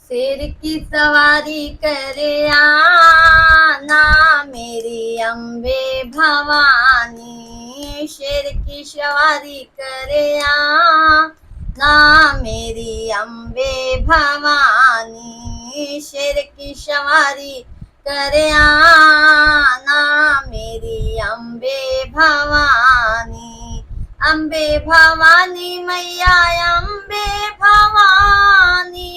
शेर की सवारी करे आना मेरी अम्बे भवानी। शेर की सवारी करे आना मेरी अम्बे भवानी। शेर की सवारी करे आना मेरी अम्बे भवानी। अम्बे भवानी मैया अम्बे भवानी।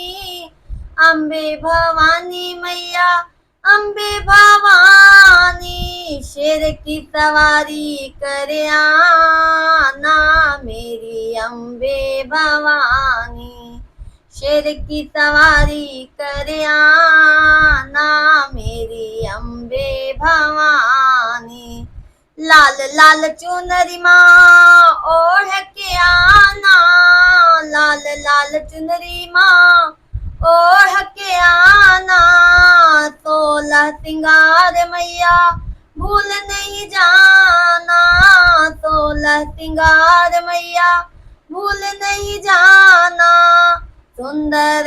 अम्बे भवानी मैया अम्बे भवानी। शेर की सवारी करे आना मेरी अम्बे भवानी। शेर की सवारी करे आना मेरी अम्बे भवानी। लाल लाल चुनरी माँ ओढ़ के आना। लाल लाल चुनरी माँ ओढ़ के आना। 16 सिंगार मैया भूल नहीं जाना। 16 सिंगार मैया भूल नहीं जाना। सुंदर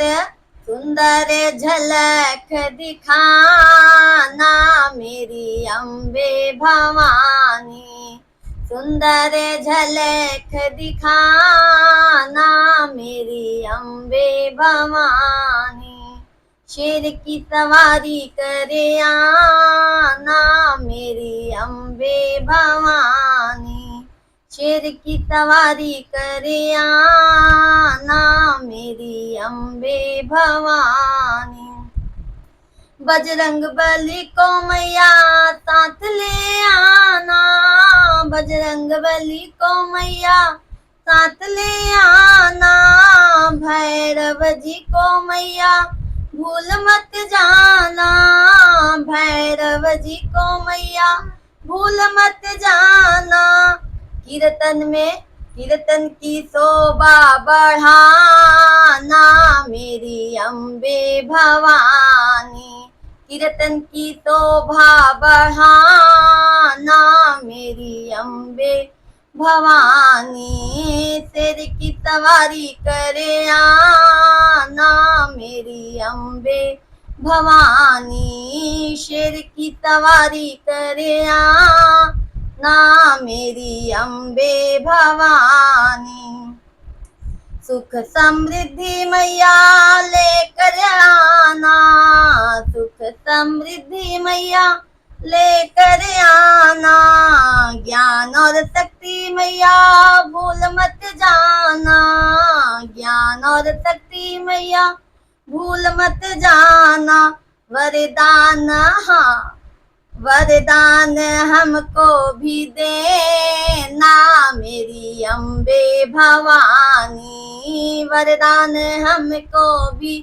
सुंदर झलक दिखाना मेरी अम्बे भवानी। सुंदर झलक दिखाना मेरी अम्बे भवानी। शेर की सवारी करे आना मेरी अम्बे भवानी। शेर की सवारी करे आना मेरी अम्बे भवानी। बजरंग बली को मैया साथ ले आना। बजरंग बली को मैया साथ ले आना। भैरव जी को मैया भूल मत जाना। भैरव जी को मैया भूल मत जाना। कीर्तन की शोभा बढ़ाना मेरी अम्बे भवानी। कीर्तन की शोभा बढ़ाना मेरी अम्बे भवानी। शेर की सवारी करे आना मेरी अम्बे भवानी। शेर की सवारी करे आना मेरी अम्बे भवानी। सुख समृद्धि मैया लेकर आना। सुख समृद्धि मैया लेकर आना। ज्ञान और शक्ति मैया भूल मत जाना। ज्ञान और शक्ति मैया भूल मत जाना। वरदान वरदान हमको भी देना मेरी अम्बे भवानी। वरदान हमको भी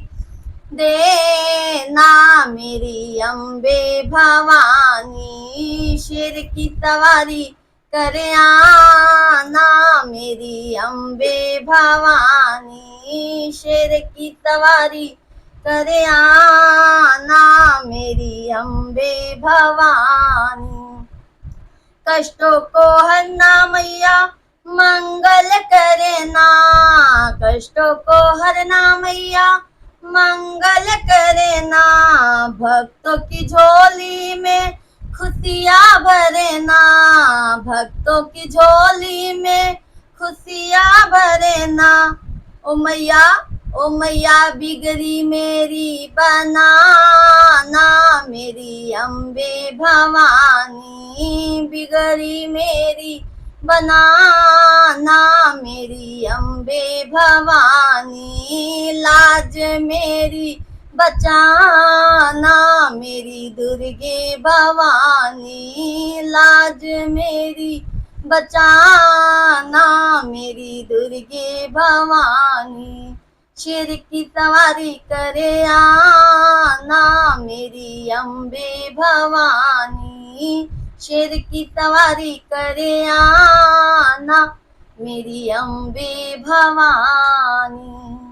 देना मेरी अम्बे भवानी। शेर की सवारी करे आना मेरी अम्बे भवानी। शेर की सवारी करे आना मेरी अम्बे भवानी। कष्टों को हरना मैया मंगल करना। कष्टों को हरना मैया मंगल करना। भक्तों की झोली में खुशियाँ भरना। भक्तों की झोली में खुशियाँ भरना। ओ मैया बिगड़ी मेरी बनाना मेरी अम्बे भवानी। बिगड़ी मेरी बनाना मेरी अम्बे भवानी। लाज मेरी बचाना मेरी दुर्गे भवानी। लाज मेरी बचाना मेरी दुर्गे भवानी। शेर की सवारी करे आना मेरी अम्बे भवानी। शेर की सवारी करे आना मेरी अम्बे भवानी।